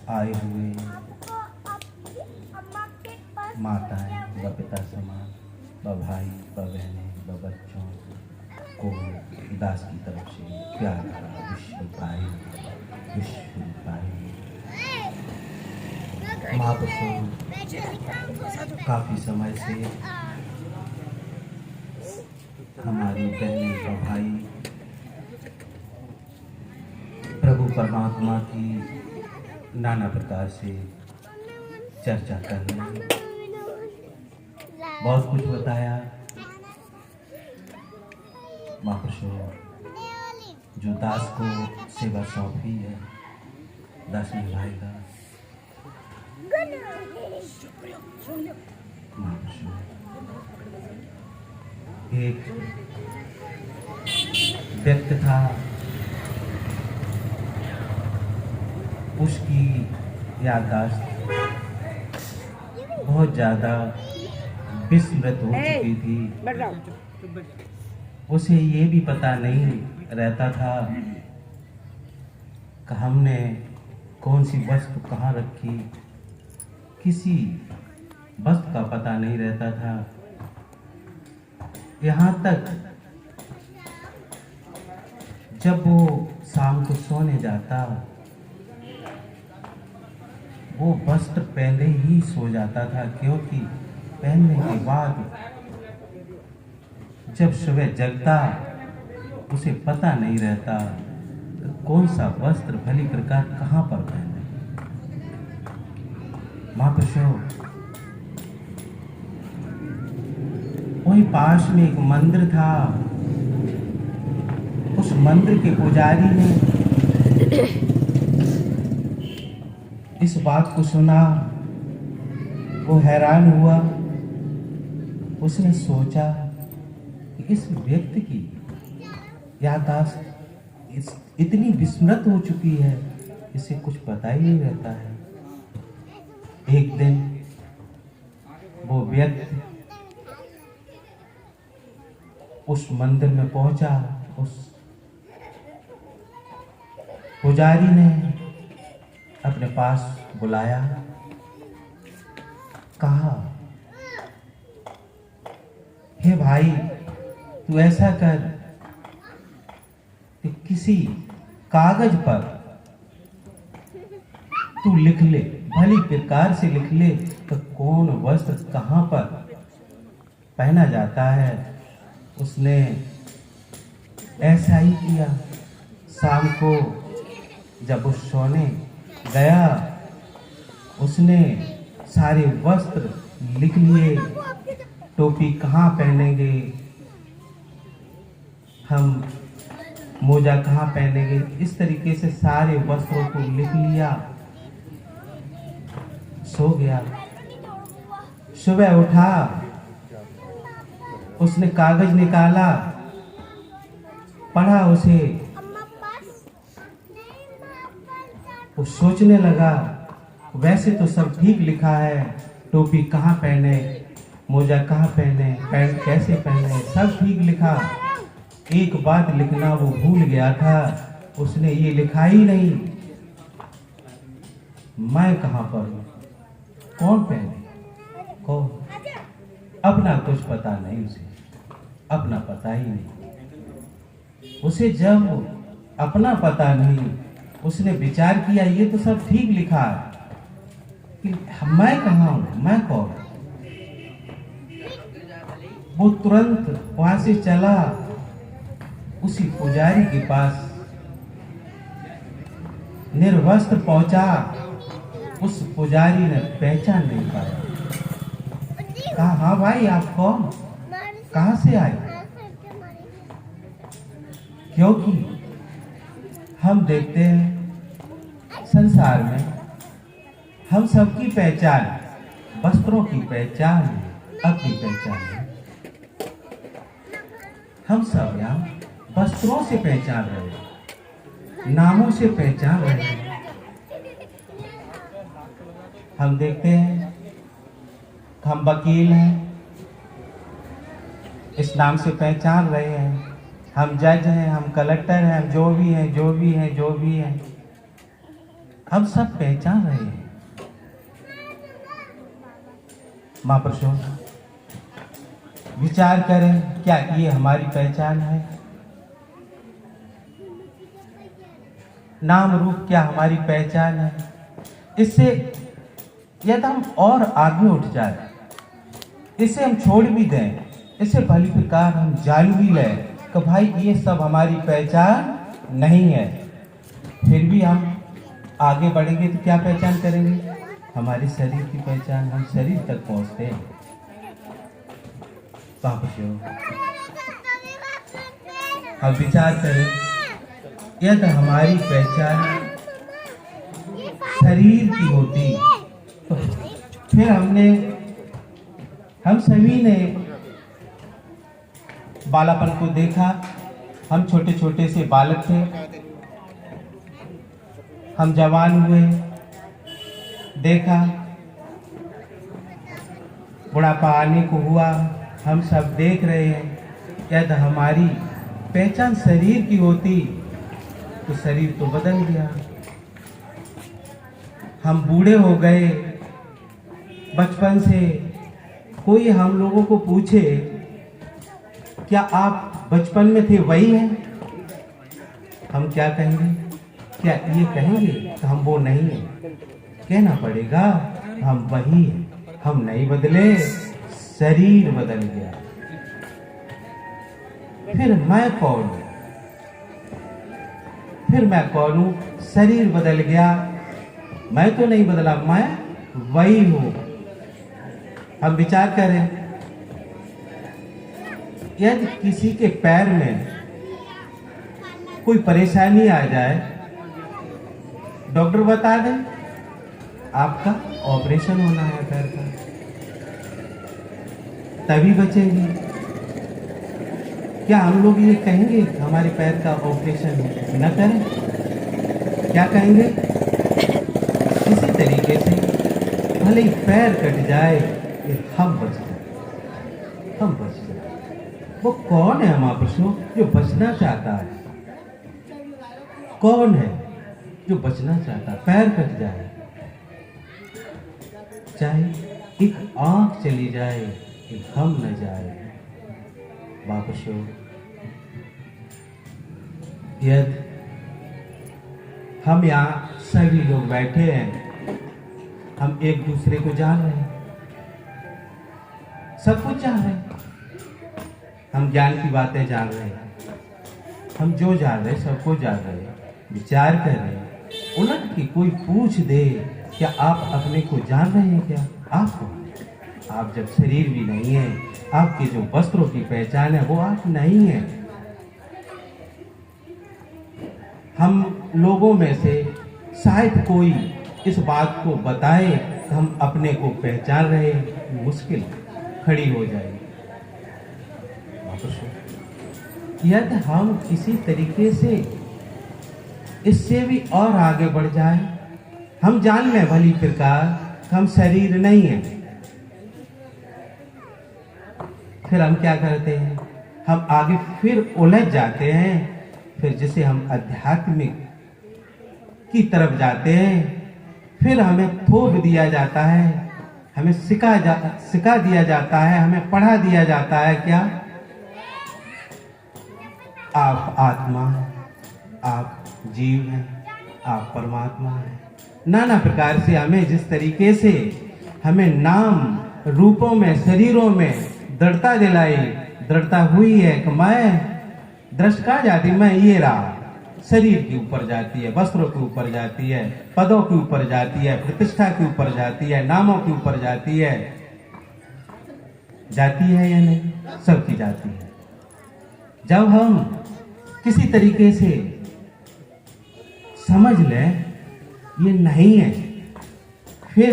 आए हुए माताएं व पिता समान व भाई व बहनें व बच्चों को दास की तरफ से प्यार भरा विश्व भाई महापुरुषों काफी समय से हमारी बहनें व भाई प्रभु परमात्मा की नाना प्रकार से चर्चा कर रहे हैं। बहुत कुछ बताया महापुरुषों। जो दास को सेवा सौंपी है दास निभाएगा। महापुरुषों एक व्यक्ति था, उसकी याददाश्त बहुत ज़्यादा विस्मृत हो चुकी थी। उसे ये भी पता नहीं रहता था कि हमने कौन सी वस्तु कहाँ रखी, किसी वस्तु का पता नहीं रहता था। यहाँ तक जब वो शाम को सोने जाता, वो वस्त्र पहले ही सो जाता था, क्योंकि पहनने के बाद जब सुबह जगता उसे पता नहीं रहता कि कौन सा वस्त्र भली प्रकार कहाँ पर पहने। महापुरुषों वही पास में एक मंदिर था। उस मंदिर के पुजारी ने इस बात को सुना, वो हैरान हुआ। उसने सोचा कि इस व्यक्ति की याददाश्त इतनी विस्मृत हो चुकी है, इसे कुछ पता ही नहीं रहता है। एक दिन वो व्यक्ति उस मंदिर में पहुंचा। उस पुजारी ने अपने पास बुलाया, कहा, हे भाई तू ऐसा कर कि किसी कागज पर तू लिख ले, भली प्रकार से लिख ले तो कौन वस्त्र कहाँ पर पहना जाता है। उसने ऐसा ही किया। शाम को जब वो सोने गया, उसने सारे वस्त्र लिख लिए। टोपी कहाँ पहनेंगे हम, मोजा कहाँ पहनेंगे, इस तरीके से सारे वस्त्रों को लिख लिया। सो गया। सुबह उठा, उसने कागज निकाला, पढ़ा उसे। वो सोचने लगा, वैसे तो सब ठीक लिखा है, टोपी कहाँ पहने, मोजा कहाँ पहने, पैंट कैसे पहने, सब ठीक लिखा। एक बात लिखना वो भूल गया था, उसने ये लिखा ही नहीं, मैं कहाँ पर हूँ, कौन पहने, कौन। अपना कुछ पता नहीं उसे, अपना पता ही नहीं उसे। जब अपना पता नहीं, उसने विचार किया ये तो सब ठीक लिखा है, कि मैं कहाँ हूँ, मैं कौन। वो तुरंत वहां से चला, उसी पुजारी के पास निर्वस्त्र पहुंचा। उस पुजारी ने पहचान नहीं पाया। कहा, हाँ भाई आप कौन, कहाँ से आए। क्योंकि हम देखते हैं संसार में हम सबकी पहचान, वस्त्रों की पहचान, अपनी पहचान है। हम सब यहाँ वस्त्रों से पहचान रहे हैं, नामों से पहचान रहे हैं। हम देखते हैं हम वकील हैं, इस नाम से पहचान रहे हैं। हम जज हैं, हम कलेक्टर हैं, हम जो भी हैं। हम सब पहचान रहे हैं। महापुरुषों, विचार करें, क्या ये हमारी पहचान है? नाम रूप क्या हमारी पहचान है? इससे यदि हम और आगे उठ जाए, इसे हम छोड़ भी दें, इसे भली प्रकार हम जान भी लें कि भाई ये सब हमारी पहचान नहीं है, फिर भी हम आगे बढ़ेंगे तो क्या पहचान करेंगे? हमारे शरीर की पहचान। हम शरीर तक पहुंचते हैं। हम विचार करें, यदि हमारी पहचान शरीर की होती तो फिर हम सभी ने बालापन को देखा। हम छोटे छोटे से बालक थे, हम जवान हुए, देखा, बुढ़ापा आने को हुआ, हम सब देख रहे हैं। यदि हमारी पहचान शरीर की होती तो शरीर तो बदल गया। हम बूढ़े हो गए। बचपन से कोई हम लोगों को पूछे, क्या आप बचपन में थे वही हैं? हम क्या कहेंगे? क्या ये कहेंगे कि हम वो नहीं हैं? कहना पड़ेगा हम वही हैं। हम नहीं बदले, शरीर बदल गया। फिर मैं कौन हूं? शरीर बदल गया, मैं तो नहीं बदला, मैं वही हूं। हम विचार करें, यदि किसी के पैर में कोई परेशानी आ जाए, डॉक्टर बता दे आपका ऑपरेशन होना है पैर का, तभी बचेंगे। क्या हम लोग ये कहेंगे हमारे पैर का ऑपरेशन न करें? क्या कहेंगे? इसी तरीके से भले ही पैर कट जाए, हम बच जाए, हम बच जाए। वो कौन है महापुरुषों जो बचना चाहता है? कौन है जो बचना चाहता है? पैर कट जाए, चाहे एक आंख चली जाए, एक हम न जाए। महापुरुषों, यदि हम यहाँ सभी लोग बैठे हैं, हम एक दूसरे को जान रहे हैं, सब कुछ जान रहे हैं, हम ज्ञान की बातें जान रहे हैं, हम जो जान रहे हैं सबको जान रहे हैं, विचार कर रहे हैं। उलट की कोई पूछ दे, क्या आप अपने को जान रहे हैं? क्या आप जब शरीर भी नहीं है, आपके जो वस्त्रों की पहचान है वो आप नहीं है। हम लोगों में से शायद कोई इस बात को बताए कि हम अपने को पहचान रहे, मुश्किल खड़ी हो जाएगी। यदि हम किसी तरीके से इससे भी और आगे बढ़ जाए, हम जान लें भली प्रकार हम शरीर नहीं है, फिर हम क्या करते हैं? हम आगे फिर उलझ जाते हैं। फिर जिसे हम आध्यात्मिक की तरफ जाते हैं, फिर हमें थोप दिया जाता है, हमें सिखा दिया जाता है, हमें पढ़ा दिया जाता है, क्या आप आत्मा हैं, आप जीव हैं, आप परमात्मा हैं। नाना प्रकार से हमें जिस तरीके से हमें नाम रूपों में, शरीरों में दृढ़ता दिलाई, दृढ़ता हुई है कि मैं दृष्टा जाती, मैं ये रहा। शरीर के ऊपर जाती है, वस्त्रों के ऊपर जाती है, पदों के ऊपर जाती है, प्रतिष्ठा के ऊपर जाती है, नामों के ऊपर जाती है। जाती है या नहीं? सबकी जाती है। जब हम किसी तरीके से समझ लें ये नहीं है, फिर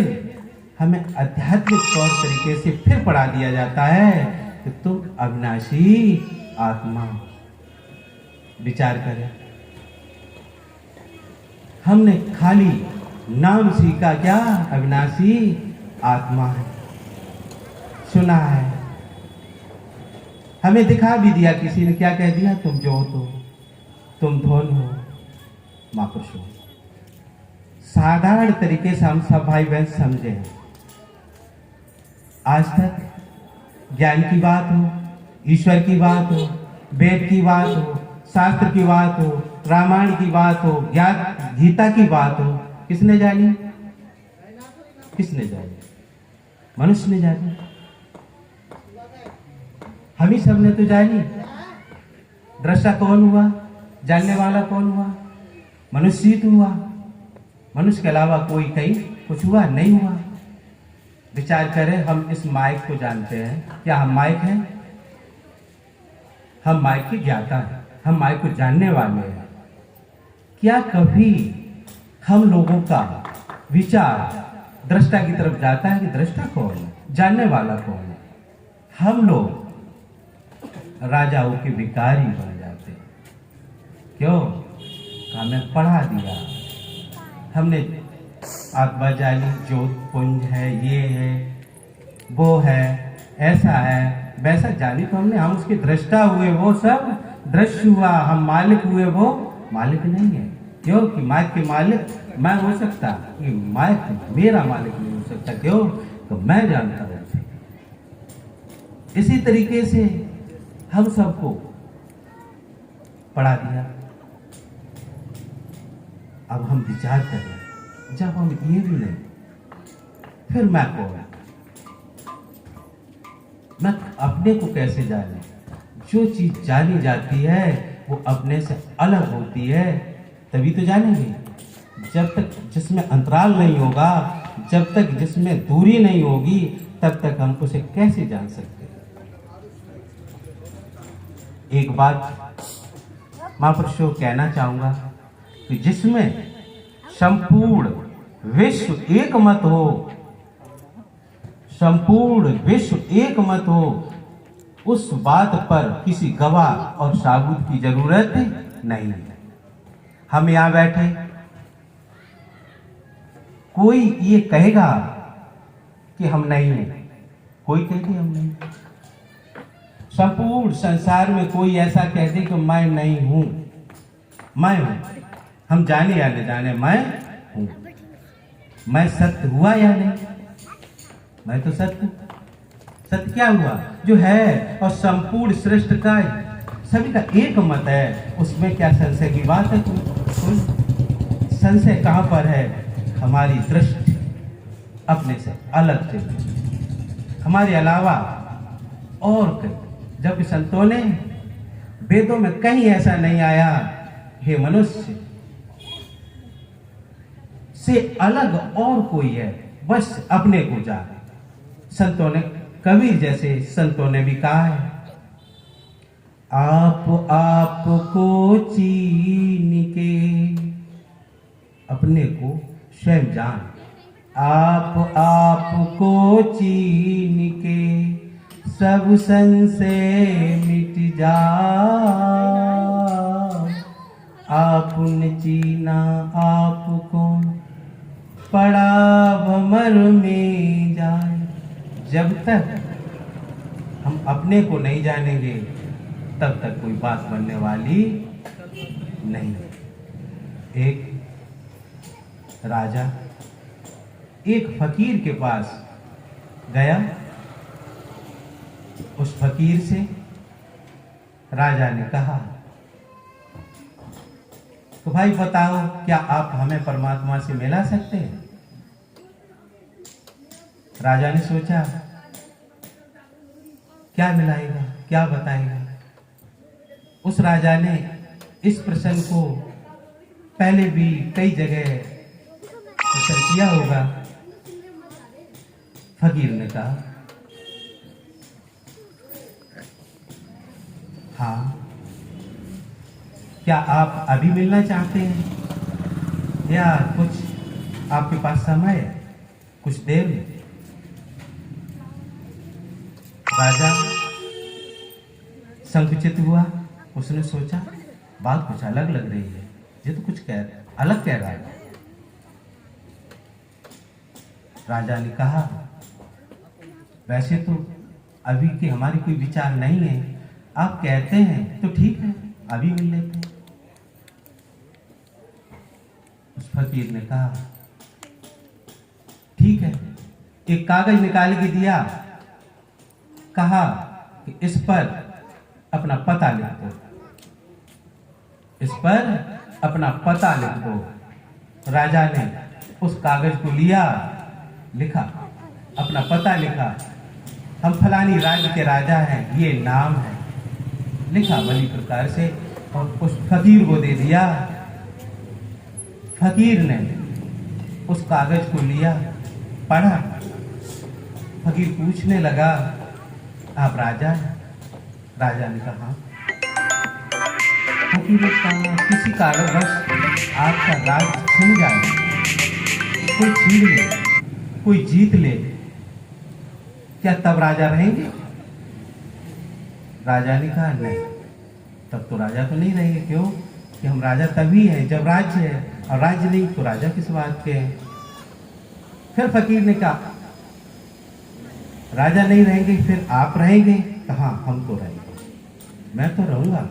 हमें आध्यात्मिक तौर तरीके से फिर पढ़ा दिया जाता है कि तुम अविनाशी आत्मा। विचार करें, हमने खाली नाम सीखा, क्या अविनाशी आत्मा है, सुना है, हमें दिखा भी दिया किसी ने, क्या कह दिया? तुम ज्योत हो, तुम धन हो। महापुरुषों, साधारण तरीके से हम सब भाई बहन समझे हैं। आज तक ज्ञान की बात हो, ईश्वर की बात हो, वेद की बात हो, शास्त्र की बात हो, रामायण की बात हो, गीता की बात हो, किसने जानी? किसने जानी? मनुष्य ने जानी। हम ही सब ने तो जानी। दृष्टा कौन हुआ? जानने वाला कौन हुआ? मनुष्य ही तो हुआ। मनुष्य के अलावा कोई कहीं कुछ हुआ नहीं हुआ। विचार करें, हम इस माइक को जानते हैं। क्या हम माइक हैं? हम माइक के ज्ञाता हैं, हम माइक को जानने वाले हैं। क्या कभी हम लोगों का विचार दृष्टा की तरफ जाता है कि दृष्टा कौन है, जानने वाला कौन है? हम लोग राजाओं के भिखारी बन जाते हैं। क्यों? हमें पढ़ा दिया, हमने आग बजाली, ज्योत पुंज है, ये है, वो है, ऐसा है, वैसा जानी तो हमने। हम उसके दृष्टा हुए, वो सब दृश्य हुआ। हम मालिक हुए, वो मालिक नहीं है। क्यों? कि माइक के मालिक मैं हो सकता, कि माइक मेरा मालिक नहीं हो सकता। क्यों? तो मैं जानता हूं। इसी तरीके से हम सबको पढ़ा दिया। अब हम विचार कर रहे हैं, जब हम ये भी नहीं, फिर मैं कौन? मैं अपने को कैसे जाने? जो चीज जानी जाती है वो अपने से अलग होती है, तभी तो जानेंगे। जब तक जिसमें अंतराल नहीं होगा, जब तक जिसमें दूरी नहीं होगी, तब तक हम उसे कैसे जान सकते हैं? एक बात महापुरुषों को कहना चाहूंगा कि जिसमें संपूर्ण विश्व एक मत हो, संपूर्ण विश्व एक मत हो, उस बात पर किसी गवाह और साबूत की जरूरत नहीं है। हम यहां बैठे, कोई ये कहेगा कि हम नहीं हैं, कोई कहते हम नहीं। संपूर्ण संसार में कोई ऐसा कहते कि मैं नहीं हूं, मैं हूं। हम जाने या न जाने, मैं हूं। मैं सत्य हुआ या नहीं? मैं तो सत्य हूं। सत्य क्या हुआ? जो है। और संपूर्ण सृष्टि का सभी का एक मत है, उसमें क्या संशय की बात है? कोई संशय कहां पर है? हमारी दृष्टि अपने से अलग से, हमारे अलावा और कहीं। जबकि संतों ने, वेदों में कहीं ऐसा नहीं आया हे मनुष्य से अलग और कोई है, बस अपने को जाने। संतों ने, कबीर जैसे संतों ने भी कहा है, आप को चीन के, अपने को स्वयं जान। आप को चीन के सब संशय मिट जा। आपने चीना आपको, पड़ा भमर में जाए। जब तक हम अपने को नहीं जानेंगे, तब तक कोई बात बनने वाली नहीं। एक राजा एक फकीर के पास गया। उस फकीर से राजा ने कहा, तो भाई बताओ, क्या आप हमें परमात्मा से मिला सकते हैं? राजा ने सोचा, क्या मिलाएगा, क्या बताएगा? उस राजा ने इस प्रश्न को पहले भी कई जगह प्रश्न किया होगा। फकीर ने कहा, हाँ, क्या आप अभी मिलना चाहते हैं या कुछ आपके पास समय है, कुछ देर में? राजा संकुचित हुआ। उसने सोचा, बात कुछ अलग लग रही है, ये तो कुछ अलग कह रहा है। राजा ने कहा, वैसे तो अभी के हमारी कोई विचार नहीं है, आप कहते हैं तो ठीक है, अभी मिल लेते हैं। उस फकीर ने कहा, ठीक है। एक कागज निकाल के दिया, कहा कि इस पर अपना पता लिख दो, इस पर अपना पता लिख दो। राजा ने उस कागज को लिया, लिखा, अपना पता लिखा, हम फलानी राज्य के राजा हैं, ये नाम है, लिखा भली प्रकार से और उस फकीर को दे दिया। फकीर ने उस कागज को लिया, पढ़ा। फकीर पूछने लगा, आप राजा हैं? राजा ने कहा। फकीर ने कहा, किसी कारणवश आपका राज छिन जाए, कोई छीन ले, कोई जीत ले, क्या तब राजा रहेंगे? राजा ने कहा, नहीं, तब तो राजा तो नहीं रहेंगे। क्यों? कि हम राजा तभी हैं जब राज्य है, और राज्य नहीं तो राजा किस बात के हैं। फिर फकीर ने कहा, राजा नहीं रहेंगे, फिर आप रहेंगे? कहा, हम तो रहेंगे, मैं तो रहूंगा।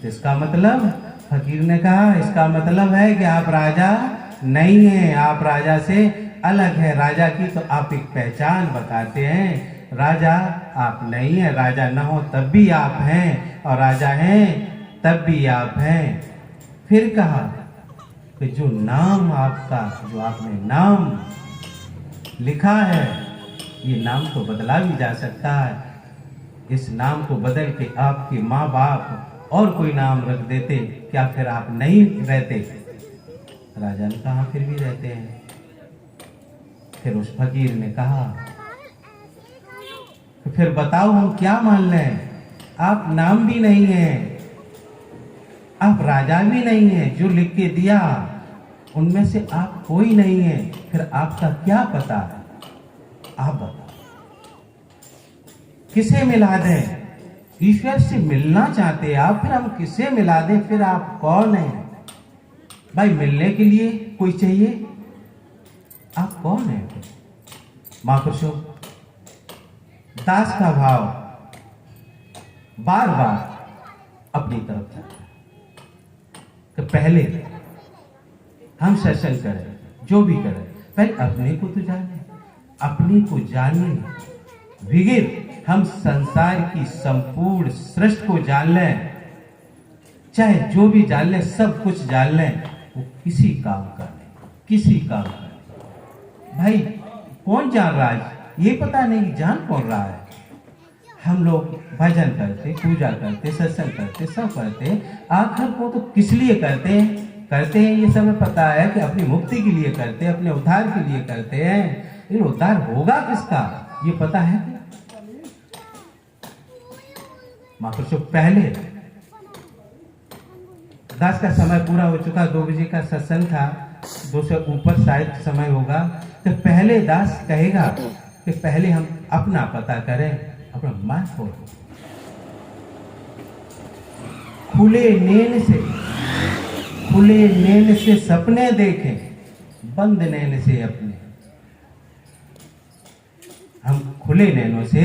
तो इसका मतलब, फकीर ने कहा, इसका मतलब है कि आप राजा नहीं हैं, आप राजा से अलग है। राजा की तो आप एक पहचान बताते हैं, राजा आप नहीं है। राजा न हो तब भी आप हैं, और राजा हैं तब भी आप हैं। फिर कहा कि जो नाम आपका, जो आपने नाम लिखा है, ये नाम तो बदला भी जा सकता है। इस नाम को बदल के आपके माँ बाप और कोई नाम रख देते, क्या फिर आप नहीं रहते? राजा ने कहा, फिर भी रहते हैं। फिर उस फकीर ने कहा, फिर बताओ हम क्या मान लें? आप नाम भी नहीं हैं, आप राजा भी नहीं हैं, जो लिख के दिया उनमें से आप कोई नहीं है, फिर आपका क्या पता है? आप बताओ, किसे मिला दें? ईश्वर से मिलना चाहते हैं आप, फिर हम किसे मिला दें? फिर आप कौन हैं? भाई, मिलने के लिए कोई चाहिए, आप कौन हैं? महापुरुषों, दास का भाव बार बार अपनी तरफ जाता है कि पहले हम सत्संग करें, जो भी करें, पहले अपने को तो जाने, अपने को जाने, बगैर हम संसार की संपूर्ण सृष्टि को जान लें, चाहे जो भी जान लें, सब कुछ जान लें, वो किसी काम का नहीं, किसी काम का नहीं। भाई, कौन जान रहा है ये पता नहीं, जान कौन रहा है? हम लोग भजन करते, पूजा करते, सत्संग करते, सब करते, आखिर को तो किस लिए करते हैं? करते हैं ये सब पता है कि अपनी मुक्ति के लिए करते हैं, अपने उद्धार के लिए करते हैं। लेकिन उद्धार होगा किसका, ये पता है? महापुरुषों, पहले दास का समय पूरा हो चुका, 2 बजे का सत्संग था, 2 से ऊपर शायद समय होगा। तो पहले दास कहेगा कि पहले हम अपना पता करें, अपना मन खोलो, खुले नैन से सपने देखें, बंद नैन से अपने। हम खुले नैनों से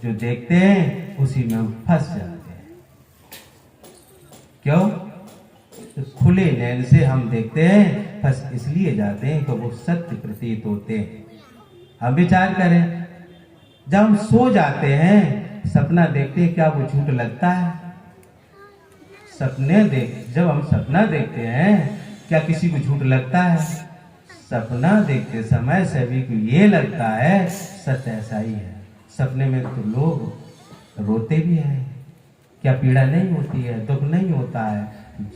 जो देखते हैं उसी में हम फंस जाते हैं। क्यों? तो खुले नैन से हम देखते हैं, फंस इसलिए जाते हैं कि वो सत्य प्रतीत होते हैं। हम विचार करें, जब हम सो जाते हैं, सपना देखते हैं, क्या वो झूठ लगता है? जब हम सपना देखते हैं, क्या किसी को झूठ लगता है? सपना देखते समय सभी को ये लगता है सत्य ऐसा ही है। सपने में तो लोग रोते भी हैं, क्या पीड़ा नहीं होती है, दुख नहीं होता है?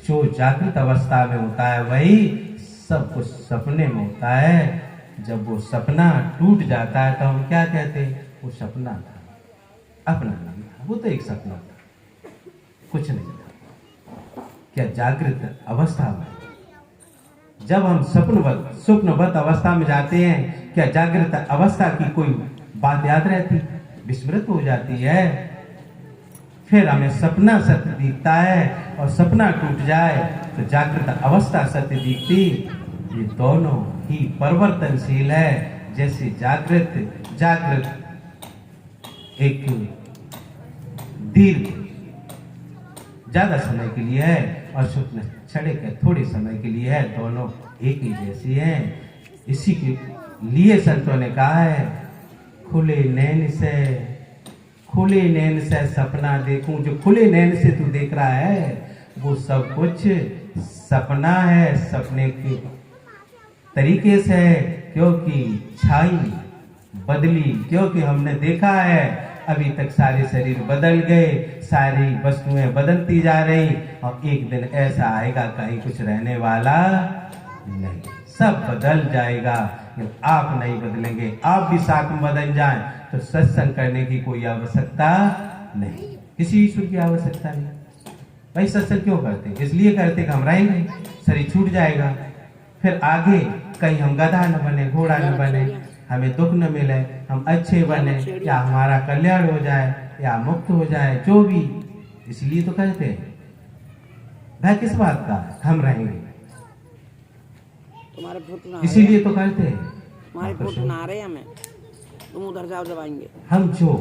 जो जागृत अवस्था में होता है वही सब कुछ सपने में होता है। जब वो सपना टूट जाता है तो हम क्या कहते हैं? वो सपना था, अपना नहीं था, वो तो एक सपना था, कुछ नहीं था। क्या जागृत अवस्था में जब हम स्वप्नवत अवस्था में जाते हैं, क्या जागृत अवस्था की कोई बात याद रहती? विस्मृत हो जाती है। फिर हमें सपना सत्य दिखता है, और सपना टूट जाए तो जागृत अवस्था सत्य दिखती। ये दोनों ही परिवर्तनशील है। जैसे जागृत एक दीर्घ ज्यादा समय के लिए है, और स्वप्न क्षणिक थोड़े समय के लिए है। दोनों एक ही जैसी हैं। इसी के लिए संतों ने कहा है, खुले नैन से सपना देखूं। जो खुले नैन से तू देख रहा है वो सब कुछ सपना है, सपने के तरीके से है, क्योंकि छाई बदली, क्योंकि हमने देखा है अभी तक सारे शरीर बदल गए, सारी वस्तुएं बदलती जा रही, और एक दिन ऐसा आएगा कहीं कुछ रहने वाला नहीं, सब बदल जाएगा। आप नहीं बदलेंगे, आप भी साथ में बदल जाएं तो सत्संग करने की कोई आवश्यकता नहीं, किसी ईश्वर की आवश्यकता नहीं। भाई सत्संग क्यों करते? इसलिए करते कि हम रहेंगे, शरीर छूट जाएगा, फिर आगे कहीं हम गधा न बने, घोड़ा न बने, हमें दुख न मिले, हम अच्छे बने, या हमारा कल्याण हो जाए, या मुक्त हो जाए, जो भी। इसलिए तो करते हैं। भाई किस बात का? हम रहेंगे, इसीलिए तो करते हैं। हमारे फोटो ना रहे हमें, तुम उधर जाओ जब आएंगे। हम जो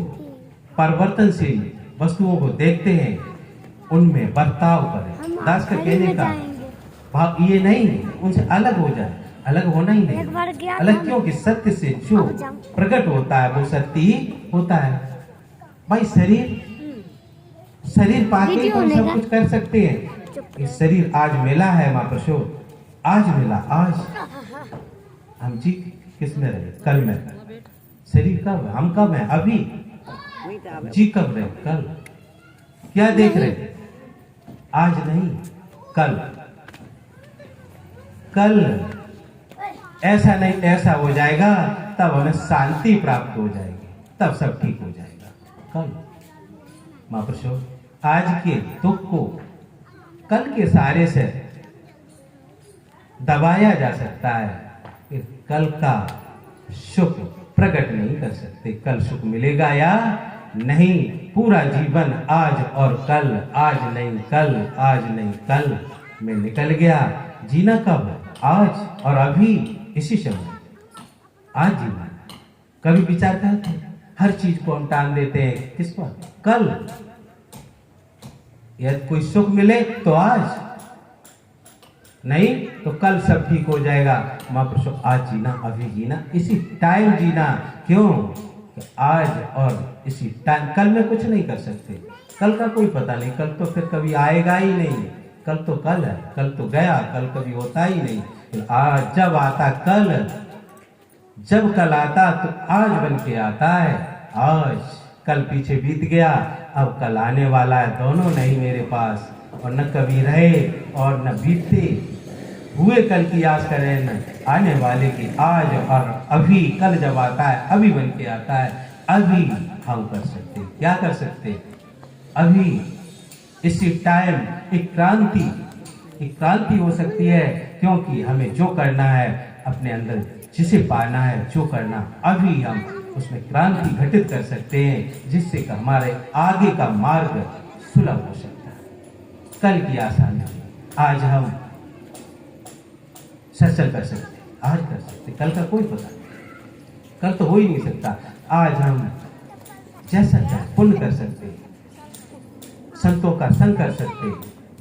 परिवर्तनशील वस्तुओं को देखते हैं उनमें बर्ताव करें। दास का कहने का भाव ये नहीं उनसे अलग हो जाए, अलग होना ही नहीं। अलग क्यों? कि सत्य से जो प्रकट होता है वो सत्य ही होता है। भाई शरीर पाके ही हम सब कुछ कर सकते हैं। ये शरीर आज मिला है महाप्रभु, आज मिला, आज हम जी किस में रहे? कल में। शरीर कब? हम कब है? अभी। जी कब रहे? कल। क्या देख रहे? आज नहीं, कल। कल ऐसा नहीं, ऐसा हो जाएगा तब हमें शांति प्राप्त हो जाएगी, तब सब ठीक हो जाएगा। कल महाप्रभु आज के दुख को कल के सहारे से दबाया जा सकता है, कल का सुख प्रकट नहीं कर सकते। कल सुख मिलेगा या नहीं? पूरा जीवन आज और कल, आज नहीं कल, आज नहीं कल में निकल गया। जीना कब? आज और अभी, इसी समय आज जीना। कभी विचार करते हैं? हर चीज को हम टाल देते हैं, किस पर? कल। यदि कोई सुख मिले तो आज, नहीं तो कल सब ठीक हो जाएगा। महापुरुषों आज जीना, अभी जीना, इसी टाइम जीना। क्यों? आज और इसी टाइम। कल में कुछ नहीं कर सकते, कल का कोई पता नहीं, कल तो फिर कभी आएगा ही नहीं। कल तो कल है, कल तो गया, कल कभी होता ही नहीं। आज जब आता कल, जब कल आता तो आज बन के आता है। आज कल पीछे बीत गया, अब कल आने वाला है, दोनों नहीं मेरे पास। और न कभी रहे और न बीतते हुए कल की आस करें, न आने वाले की। आज और अभी, कल जब आता है अभी बन के आता है। अभी हम कर सकते, क्या कर सकते? अभी इसी टाइम एक क्रांति हो सकती है, क्योंकि हमें जो करना है अपने अंदर, जिसे पाना है, जो करना, अभी हम उसमें क्रांति घटित कर सकते हैं, जिससे कि हमारे आगे का मार्ग सुलभ हो सकता है। कल की आशा नहीं। आज हम सत्संग कर सकते, आज कर सकते, कल का कोई पता नहीं, कल तो हो ही नहीं सकता। आज हम जैसा चाहे पुण्य कर सकते, संतों का संग कर सकते,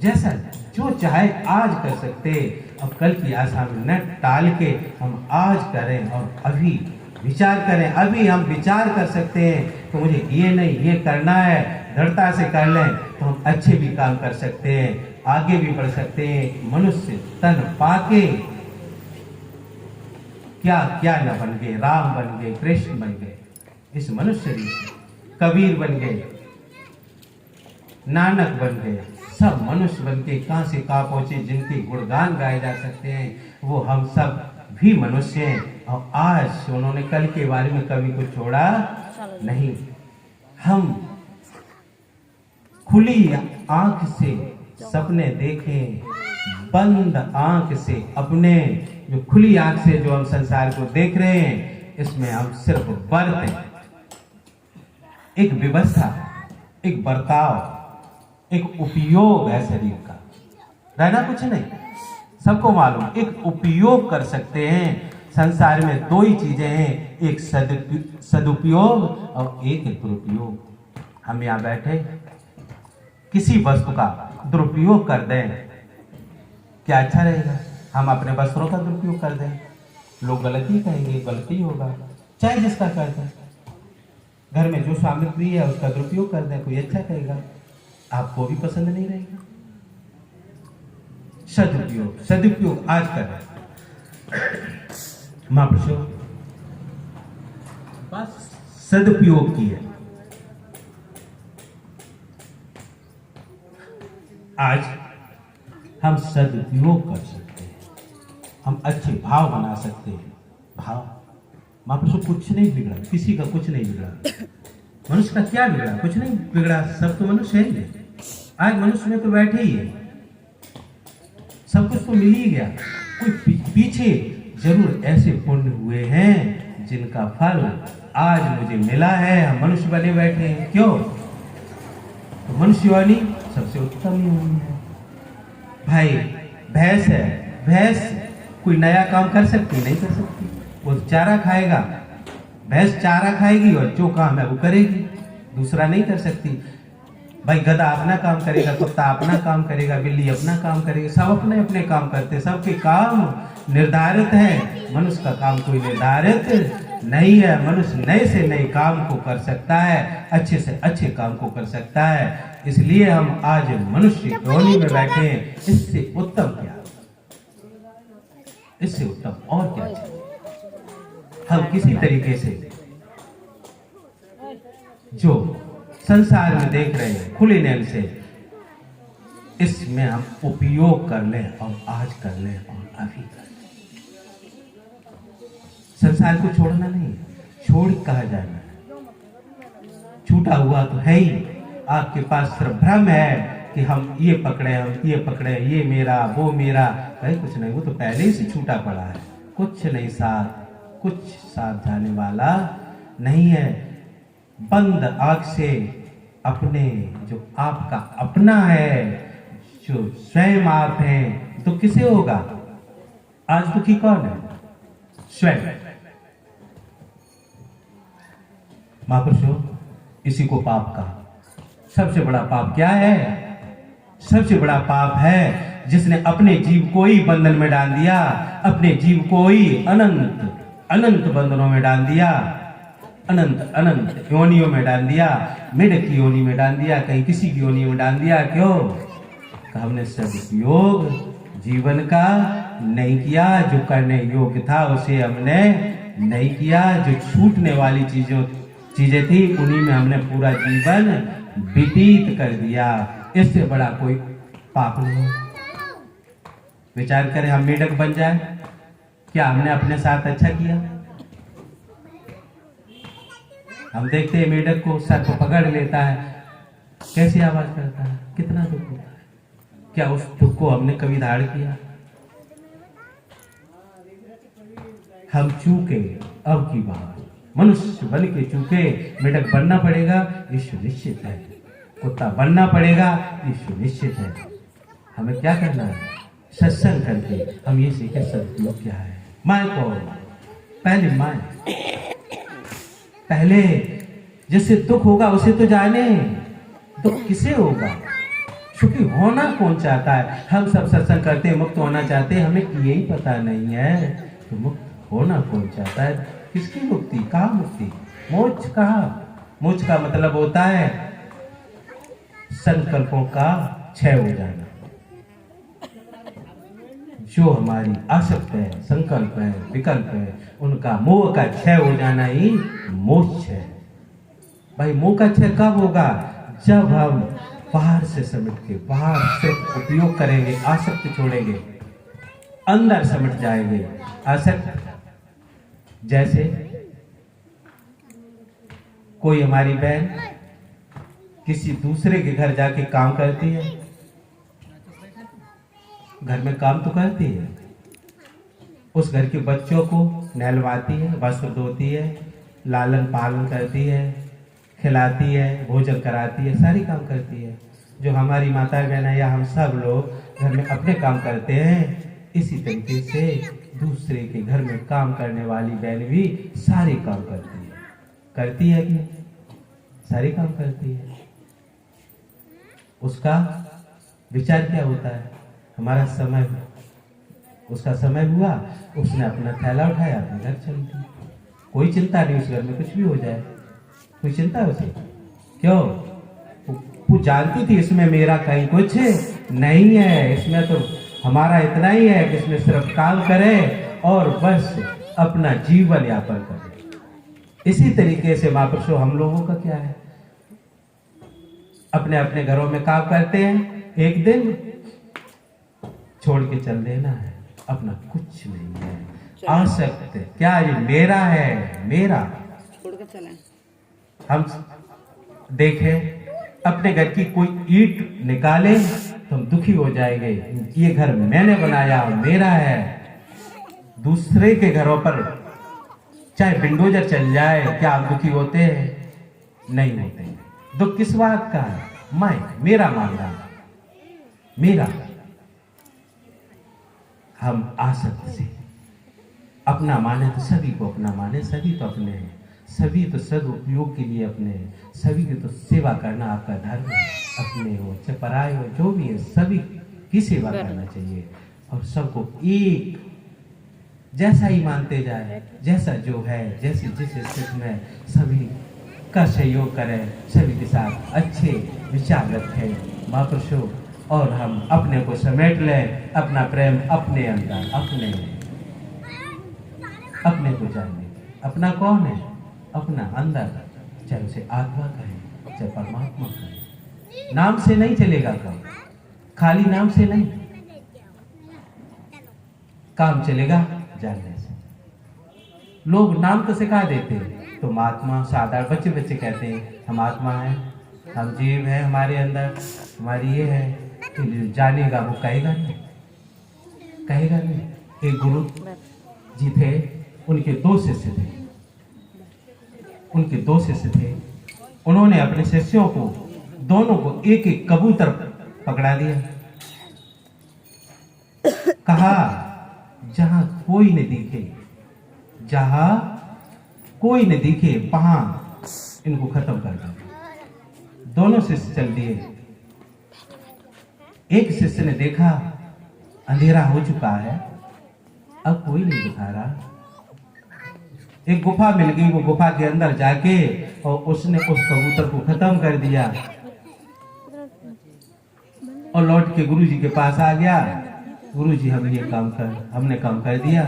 जैसा जो चाहे आज कर सकते। अब कल की आशा में न टाल के हम आज करें और अभी विचार करें। अभी हम विचार कर सकते हैं तो मुझे ये नहीं, ये करना है, दृढ़ता से कर लें तो हम अच्छे भी काम कर सकते हैं, आगे भी बढ़ सकते हैं। मनुष्य तन पाके क्या क्या न बन गए, राम बन गए, कृष्ण बन गए, इस मनुष्य शरीर से कबीर बन गए, नानक बन गए, सब मनुष्य बन के कहां से कहां पहुंचे, जिनके गुणगान गाए जा सकते हैं, वो हम सब भी मनुष्य हैं। और आज उन्होंने कल के बारे में कभी कुछ छोड़ा नहीं। हम खुली आंख से सपने देखें, बंद आंख से अपने, जो खुली आंख से जो हम संसार को देख रहे हैं, इसमें हम सिर्फ बरतें, एक व्यवस्था, एक बर्ताव, एक उपयोग है शरीर का, रहना कुछ नहीं। सबको मालूम, एक उपयोग कर सकते हैं। संसार में दो ही चीजें हैं, एक सदुपयोग और एक दुरुपयोग। हम यहाँ बैठे किसी वस्तु का दुरुपयोग कर दें, क्या अच्छा रहेगा? हम अपने वस्त्रों का दुरुपयोग कर दें, लोग गलती कहेंगे, गलती होगा, चाहे जिसका करता है। घर में जो सामग्री है उसका दुरुपयोग कर दे, कोई अच्छा कहेगा, आपको भी पसंद नहीं रहेगा। सदुपयोग, सदुपयोग आज कर रहे महापुरुषों बस सदुपयोग किया। आज हम सदुपयोग कर सकते हैं, हम अच्छे भाव बना सकते हैं। भाव महापुरुषों कुछ नहीं बिगड़ा, किसी का कुछ नहीं बिगड़ा। मनुष्य का क्या बिगड़ा? कुछ नहीं बिगड़ा, सब तो मनुष्य है ही। आज मनुष्य में तो बैठे ही है, सब कुछ तो मिल ही गया। कोई पीछे जरूर ऐसे पुण्य हुए हैं जिनका फल आज मुझे मिला है, हम मनुष्य बने बैठे हैं। क्यों? तो मनुष्य वाली सबसे उत्तम योनि है। भाई भैंस है, भैंस कोई नया काम कर सकती? नहीं कर सकती। वो चारा खाएगा, भैंस चारा खाएगी और जो काम है वो करेगी, दूसरा नहीं कर सकती। भाई गधा अपना काम करेगा, कुत्ता अपना काम करेगा, बिल्ली अपना काम करेगी, सब अपने अपने काम करते, सबके काम निर्धारित है। मनुष्य का काम कोई निर्धारित नहीं है। मनुष्य नए से नए काम को कर सकता है, अच्छे से अच्छे काम को कर सकता है। इसलिए हम आज मनुष्य योनि में बैठे हैं। इससे उत्तम क्या, इससे उत्तम और क्या चाहिए? हम किसी तरीके से जो संसार में देख रहे हैं खुले नैन से, इसमें हम उपयोग कर लें और आज कर लें और अभी कर लें। संसार को छोड़ना नहीं, छोड़ कहा जाना है। छूटा हुआ तो है ही, आपके पास सिर्फ भ्रम है कि हम ये पकड़े, हम ये पकड़े, ये मेरा वो मेरा। कहीं कुछ नहीं, वो तो पहले ही से छूटा पड़ा है। कुछ नहीं साथ, कुछ साथ जाने वाला नहीं है। बंद आंख से अपने जो आपका अपना है, जो स्वयं आप हैं, तो किसे होगा? आज दुखी कौन है? स्वयं। महापुरुषों इसी को पाप का सबसे बड़ा पाप क्या है? सबसे बड़ा पाप है जिसने अपने जीव को ही बंधन में डाल दिया, अपने जीव को ही अनंत अनंत बंधनों में डाल दिया, अनंत अनंत योनियों में डाल दिया। मेढक की योनि में डाल दिया, कहीं किसी की योनि में डाल दिया। क्यों? हमने सदुपयोग जीवन का नहीं किया। जो करने योग्य था उसे हमने नहीं किया। जो छूटने वाली चीजें थी उन्हीं में हमने पूरा जीवन व्यतीत कर दिया। इससे बड़ा कोई पाप नहीं। विचार करें, हम मेढक बन जाए, क्या हमने अपने साथ अच्छा किया? हम देखते हैं मेढक को, सर को पकड़ लेता है, कैसी आवाज करता है, कितना दुख होता है। क्या उस दुख को हमने कभी धारण किया? हम चूके, अब की बात मनुष्य बन के चूके। मेढक बनना पड़ेगा, ये सुनिश्चित है। कुत्ता बनना पड़ेगा, ये सुनिश्चित है। हमें क्या करना है? सत्संग करके हम ये सीखे सदुपयोग क्या है। माँ को पहले माँ, पहले जिससे दुख होगा उसे तो जाने, दुख किसे होगा? क्योंकि होना कौन चाहता है? हम सब सत्संग करते हैं, मुक्त होना चाहते हैं, हमें यही पता नहीं है तो मुक्त होना कौन चाहता है। किसकी मुक्ति? कहाँ मुक्ति? मोक्ष कहाँ? मोक्ष का मतलब होता है संकल्पों का क्षय हो जाना। जो हमारी आसक्त है, संकल्प है, विकल्प है, उनका मोह का क्षय हो जाना ही मोक्ष है। भाई मोह का क्षय कब होगा? जब हम बाहर से समेट के, बाहर से उपयोग करेंगे, आसक्त छोड़ेंगे, अंदर समेट जाएंगे। आसक्त जैसे कोई हमारी बहन किसी दूसरे के घर जाके काम करती है, घर में काम तो करती है, उस घर के बच्चों को नहलवाती है, वस्त्र धोती है, लालन पालन करती है, खिलाती है, भोजन कराती है, सारी काम करती है। जो हमारी माता बहन है या हम सब लोग घर में अपने काम करते हैं, इसी तरीके से दूसरे के घर में काम करने वाली बहन भी सारे काम करती है कि सारे काम करती है। उसका विचार क्या होता है? हमारा समय उसका समय हुआ, उसने अपना थैला उठाया, अपने घर चली गई। कोई चिंता नहीं, उस घर में कुछ भी हो जाए, कोई चिंता है उसे? क्यों? वो जानती थी इसमें मेरा कहीं कुछ नहीं है, इसमें तो हमारा इतना ही है कि इसमें सिर्फ काम करे और बस अपना जीवन यापन करे। इसी तरीके से महापुरुषों हम लोगों का क्या है, अपने अपने घरों में काम करते हैं, एक दिन छोड़ के चल देना है, अपना कुछ नहीं है, आसक्त क्या ये मेरा है, मेरा। छोड़ के चले। हम देखें अपने घर की कोई ईंट निकाले तो हम दुखी हो जाएंगे, ये घर मैंने बनाया, मेरा है। दूसरे के घरों पर चाहे बिल्डोजर चल जाए, क्या आप दुखी होते हैं? नहीं होते। दुख किस बात का है? मैं, मेरा मानना, मेरा। हम आसक्त से अपना माने तो सभी को अपना माने, सभी तो अपने हैं, सभी तो सदुपयोग के लिए अपने हैं, सभी की तो सेवा करना आपका धर्म है। अपने हो चाहे पराये हो, जो भी है, सभी की सेवा करना चाहिए और सबको एक जैसा ही मानते जाए, जैसा जो है, जैसी जिस स्थिति में सभी का सहयोग करें, सभी के साथ अच्छे विचार रखें महापुरुषों, और हम अपने को समेट लें, अपना प्रेम अपने अंदर, अपने को जाने। अपना कौन है? अपना अंदर, चाहे उसे आत्मा कहें, चाहे परमात्मा कहें। नाम से नहीं चलेगा काम, खाली नाम से नहीं काम चलेगा, जानने से। लोग नाम तो सिखा देते हैं, तुम आत्मा, साधारण बच्चे बच्चे कहते हैं हम आत्मा हैं, हम जीव हैं, हमारे अंदर हमारी ये है, तो जानेगा वो कहेगा नहीं, कहेगा नहीं। एक गुरु जी थे, उनके दो शिष्य थे, उन्होंने अपने शिष्यों को दोनों को एक एक कबूतर पकड़ा दिया, कहा जहां कोई न दिखे वहां इनको खत्म कर दो। दोनों शिष्य चल दिए। एक शिष्य ने देखा अंधेरा हो चुका है, अब कोई नहीं दिखा रहा। एक गुफा मिल गई, वो गुफा के अंदर जाके और उसने उस कबूतर को खत्म कर दिया और लौट के गुरुजी के पास आ गया। गुरुजी हमने काम कर दिया।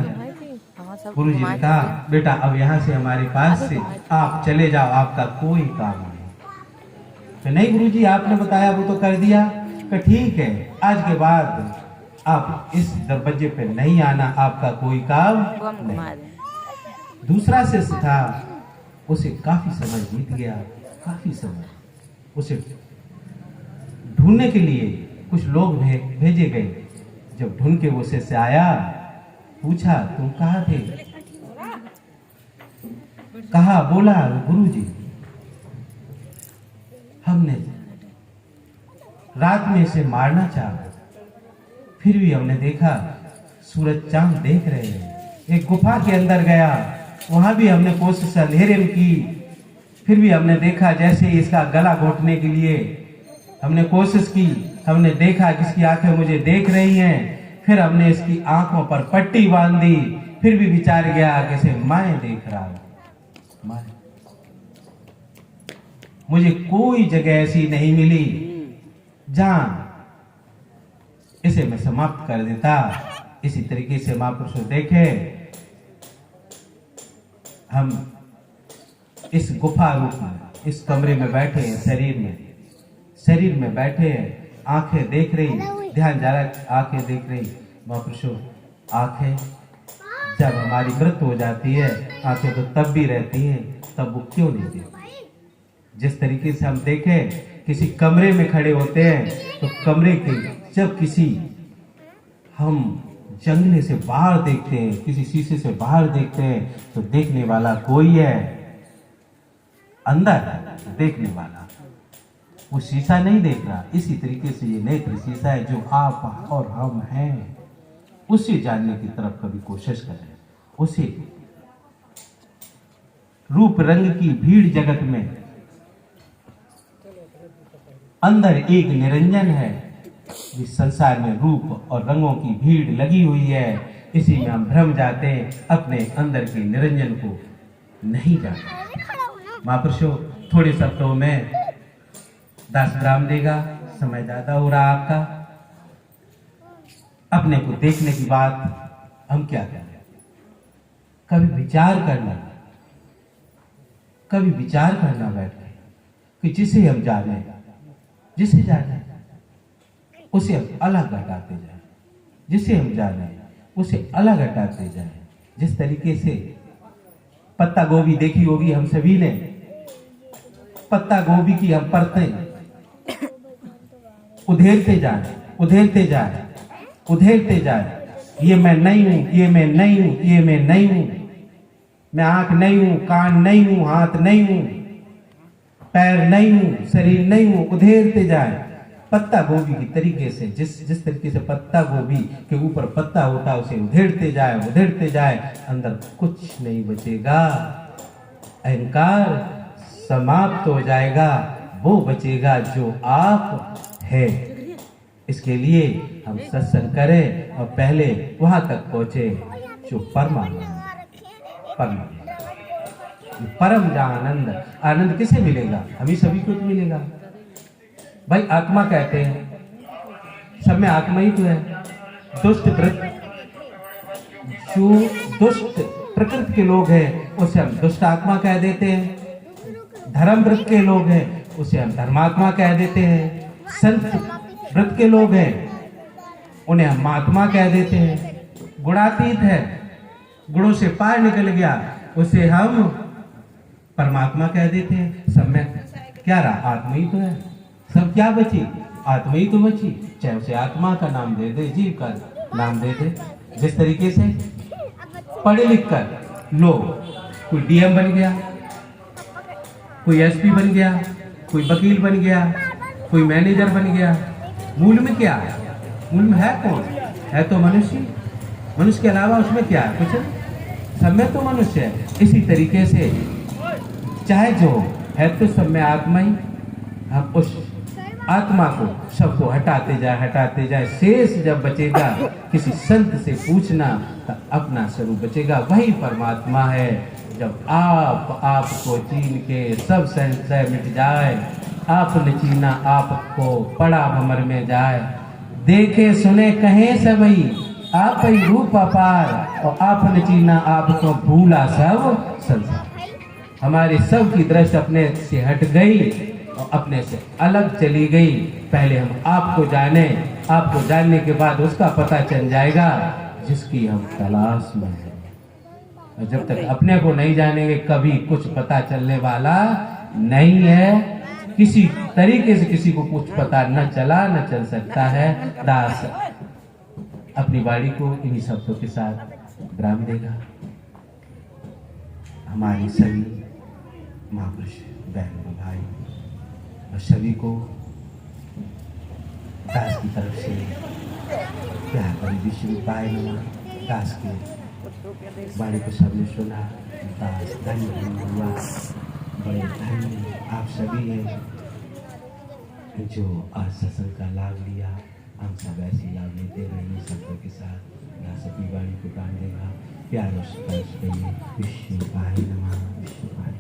गुरुजी ने कहा बेटा अब यहाँ से हमारे पास से आप चले जाओ, आपका कोई काम नहीं। तो नहीं गुरुजी आपने बताया वो तो कर दिया। तो ठीक है, आज के बाद आप इस दरवाजे पे नहीं आना, आपका कोई काम नहीं। दूसरा शिष्य था, उसे काफी समय बीत गया, काफी समय। उसे ढूंढने के लिए कुछ लोग भेजे गए। जब ढूंढ के वो शिष्य आया, पूछा तुम कहाँ थे? कहा, बोला गुरुजी हमने रात में इसे मारना चाहा, फिर भी हमने देखा सूरज चांद देख रहे हैं। एक गुफा के अंदर गया, वहां भी हमने कोशिश अंधेरे में की, फिर भी हमने देखा जैसे इसका गला घोटने के लिए हमने कोशिश की, हमने देखा कि इसकी आंखें मुझे देख रही हैं, फिर हमने इसकी आंखों पर पट्टी बांध दी, फिर भी विचार गया कि इसे मैं देख रहा हूं। मुझे कोई जगह ऐसी नहीं मिली जहां इसे मैं समाप्त कर देता। इसी तरीके से महापुरुषों देखे, हम इस गुफा रूप में इस कमरे में बैठे हैं, शरीर में बैठे हैं, आंखें देख रही, ध्यान जा रहा, आंखें देख रही। महापुरुषों आंखें जब हमारी मृत्यु हो जाती है, आंखें तो तब भी रहती हैं, तब वो क्यों नहीं देखती? जिस तरीके से हम देखें किसी कमरे में खड़े होते हैं, तो कमरे के जब किसी हम जंगले से बाहर देखते हैं, किसी शीशे से बाहर देखते हैं, तो देखने वाला कोई है, अंदर देखने वाला, वो शीशा नहीं देख रहा। इसी तरीके से ये नेत्र शीशा है जो आप और हम हैं, उसे जानने की तरफ कभी कोशिश करें। उसे रूप रंग की भीड़ जगत में अंदर एक निरंजन है, इस संसार में रूप और रंगों की भीड़ लगी हुई है, इसी में हम भ्रम जाते हैं, अपने अंदर के निरंजन को नहीं जानते। महापुरुषों, थोड़े शब्दों में दास विराम देगा, समय ज्यादा हो रहा आपका। अपने को देखने की बात हम क्या करें? कभी विचार करना बैठ के कि जिसे हम जाने उसे हम अलग हटाते जाए, जिसे हम जाने उसे अलग हटाते जाए। जिस तरीके से पत्ता गोभी देखी होगी हम सभी ने, पत्ता गोभी की हम परतें उधेड़ते जाए। ये मैं नहीं हूं, ये मैं नहीं हूं, ये मैं नहीं हूं, मैं आंख नहीं हूं, कान नहीं हूं, हाथ नहीं हूं, पैर नहीं हूं, शरीर नहीं हूं, उधेड़ते जाए। पत्ता गोभी की तरीके से जिस तरीके से पत्ता गोभी के ऊपर पत्ता होता है उसे उधेड़ते जाए, अंदर कुछ नहीं बचेगा। अहंकार समाप्त हो जाएगा, वो बचेगा जो आप है। इसके लिए हम सत्संग करें और पहले वहां तक पहुंचे जो परम जहां आनंद किसे मिलेगा? हमें सभी को तो मिलेगा। भाई आत्मा कहते हैं, सब में आत्मा ही तो है। जो दुष्ट प्रकृति के लोग हैं उसे हम दुष्ट आत्मा कह देते हैं। धर्म वृत्त के लोग हैं उसे हम धर्मात्मा कह देते हैं। संत वृत्त के लोग हैं उन्हें हम महात्मा कह देते हैं। गुणातीत है, गुणों से पार निकल गया, उसे हम परमात्मा कह देते हैं। सब में क्या रहा? आत्मा ही तो है। सब क्या बची? आत्मा ही तो बची। चाहे उसे आत्मा का नाम दे दे, जीव का नाम दे दे। जिस तरीके से पढ़े लिख कर लोग, कोई डीएम बन गया, कोई एसपी बन गया, कोई वकील बन गया, कोई मैनेजर बन गया, मूल में क्या है? मूल में है कौन? है तो मनुष्य। मनुष्य के अलावा उसमें क्या है? कुछ। सब में तो मनुष्य है। इसी तरीके से चाहे जो है तो सब में आत्मा ही। हम उस आत्मा को सबको हटाते जाए। शेष जब बचेगा किसी संत से पूछना तो अपना स्वरूप बचेगा, वही परमात्मा है। जब आपको चीन के सब संशय मिट जाए, आपने चीना आपको पड़ा भमर में जाए। देखे सुने कहे सबई, आप ही रूप अपार, और आपने चीना आपको भूला सब संसार। हमारे सब की दृष्टि अपने से हट गई और अपने से अलग चली गई। पहले हम आपको जाने, आपको जानने के बाद उसका पता चल जाएगा जिसकी हम तलाश में हैं। और जब तक अपने को नहीं जानेंगे कभी कुछ पता चलने वाला नहीं है। किसी तरीके से किसी को कुछ पता न चल सकता है। दास अपनी वाणी को इन्हीं शब्दों के साथ विराम देगा। हमारी सभी महापुरुष बहन भाई और सभी को दास की तरफ से प्यार भरी विश्वपाय नमः। दास के वाणी को सबने सुना। दास धन्य हुआ, बड़े धन्य आप सभी हैं जो आज सत्संग का लाभ लिया। हम सब ऐसे लाभ लेते रहिए शब्दों के साथ। दास अपनी वाणी को प्राण देगा। प्यार और स्पर्श के लिए विश्वपाय नमः। विश्वपाय।